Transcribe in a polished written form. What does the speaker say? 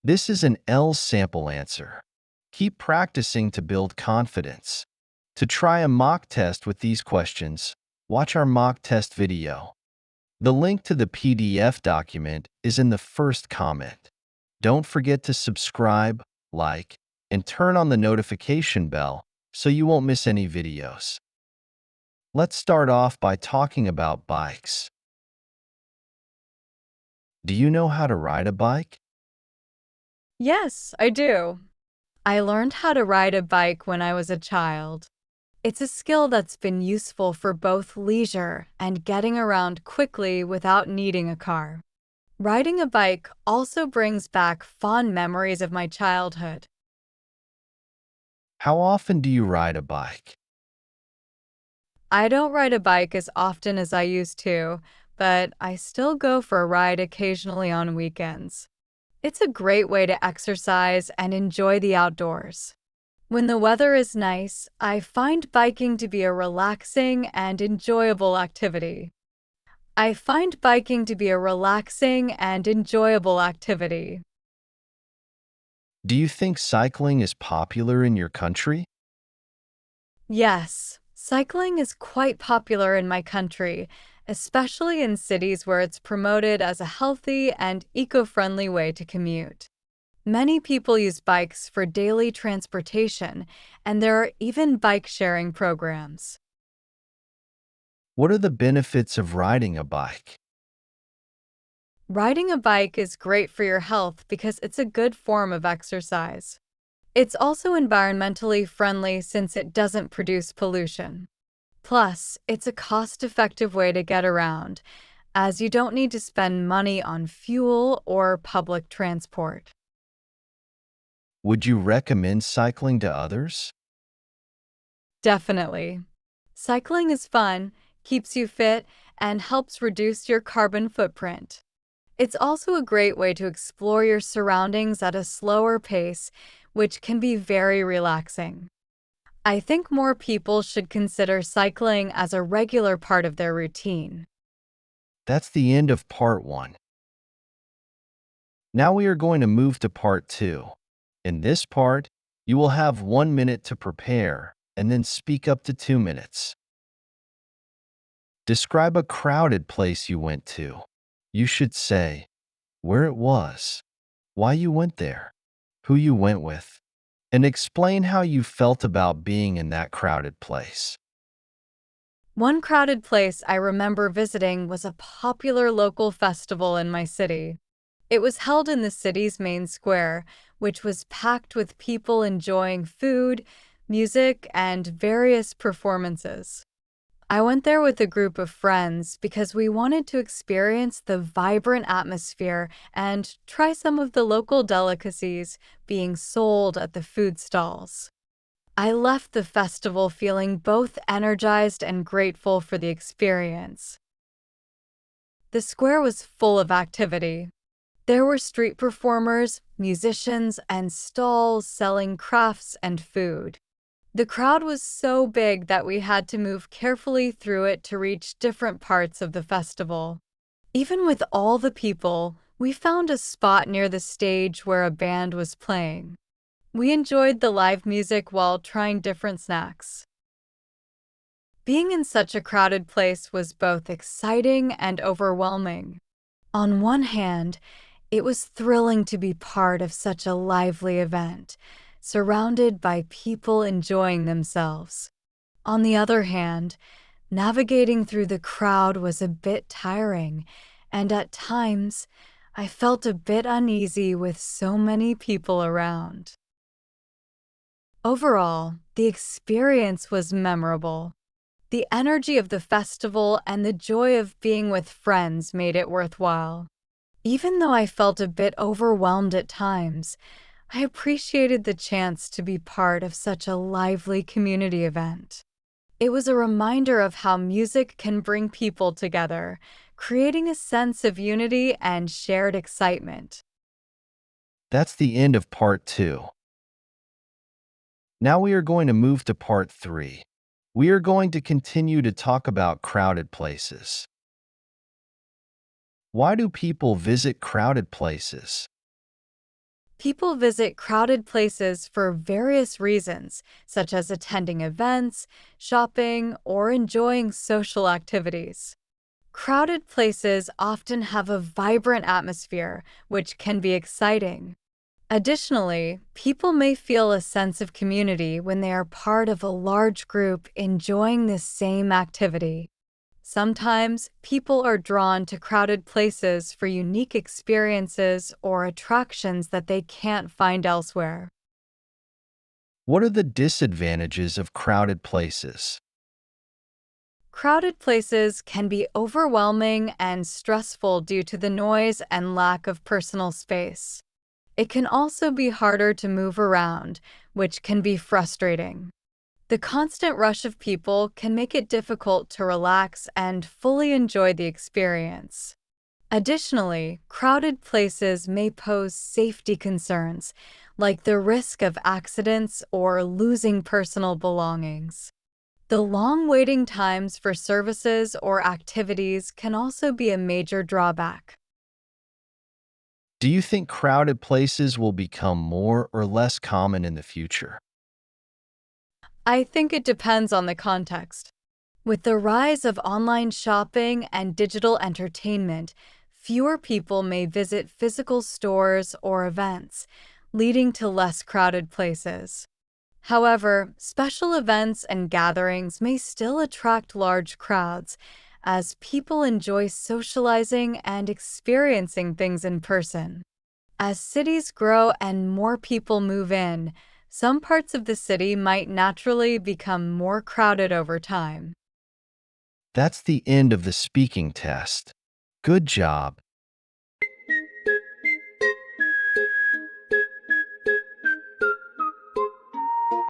This is an L sample answer. Keep practicing to build confidence. To try a mock test with these questions, watch our mock test video. The link to the PDF document is in the first comment. Don't forget to subscribe, like, and turn on the notification bell so you won't miss any videos. Let's start off by talking about bikes. Do you know how to ride a bike? Yes, I do. I learned how to ride a bike when I was a child. It's a skill that's been useful for both leisure and getting around quickly without needing a car. Riding a bike also brings back fond memories of my childhood. How often do you ride a bike? I don't ride a bike as often as I used to, but I still go for a ride occasionally on weekends. It's a great way to exercise and enjoy the outdoors. When the weather is nice, I find biking to be a relaxing and enjoyable activity. I find biking to be a relaxing and enjoyable activity. Do you think cycling is popular in your country? Yes, cycling is quite popular in my country, especially in cities where it's promoted as a healthy and eco-friendly way to commute. Many people use bikes for daily transportation, and there are even bike sharing programs. What are the benefits of riding a bike? Riding a bike is great for your health because it's a good form of exercise. It's also environmentally friendly since it doesn't produce pollution. Plus, it's a cost-effective way to get around, as you don't need to spend money on fuel or public transport. Would you recommend cycling to others? Definitely. Cycling is fun, keeps you fit, and helps reduce your carbon footprint. It's also a great way to explore your surroundings at a slower pace, which can be very relaxing. I think more people should consider cycling as a regular part of their routine. That's the end of part 1. Now we are going to move to part 2. In this part, you will have 1 minute to prepare and then speak up to 2 minutes. Describe a crowded place you went to. You should say where it was, why you went there, who you went with, and explain how you felt about being in that crowded place. One crowded place I remember visiting was a popular local festival in my city. It was held in the city's main square, which was packed with people enjoying food, music, and various performances. I went there with a group of friends because we wanted to experience the vibrant atmosphere and try some of the local delicacies being sold at the food stalls. I left the festival feeling both energized and grateful for the experience. The square was full of activity. There were street performers, musicians, and stalls selling crafts and food. The crowd was so big that we had to move carefully through it to reach different parts of the festival. Even with all the people, we found a spot near the stage where a band was playing. We enjoyed the live music while trying different snacks. Being in such a crowded place was both exciting and overwhelming. On one hand, it was thrilling to be part of such a lively event, surrounded by people enjoying themselves. On the other hand, navigating through the crowd was a bit tiring, and at times, I felt a bit uneasy with so many people around. Overall, the experience was memorable. The energy of the festival and the joy of being with friends made it worthwhile. Even though I felt a bit overwhelmed at times, I appreciated the chance to be part of such a lively community event. It was a reminder of how music can bring people together, creating a sense of unity and shared excitement. That's the end of part 2. Now we are going to move to part 3. We are going to continue to talk about crowded places. Why do people visit crowded places? People visit crowded places for various reasons, such as attending events, shopping, or enjoying social activities. Crowded places often have a vibrant atmosphere, which can be exciting. Additionally, people may feel a sense of community when they are part of a large group enjoying the same activity. Sometimes people are drawn to crowded places for unique experiences or attractions that they can't find elsewhere. What are the disadvantages of crowded places? Crowded places can be overwhelming and stressful due to the noise and lack of personal space. It can also be harder to move around, which can be frustrating. The constant rush of people can make it difficult to relax and fully enjoy the experience. Additionally, crowded places may pose safety concerns, like the risk of accidents or losing personal belongings. The long waiting times for services or activities can also be a major drawback. Do you think crowded places will become more or less common in the future? I think it depends on the context. With the rise of online shopping and digital entertainment, fewer people may visit physical stores or events, leading to less crowded places. However, special events and gatherings may still attract large crowds as people enjoy socializing and experiencing things in person. As cities grow and more people move in, some parts of the city might naturally become more crowded over time. That's the end of the speaking test. Good job.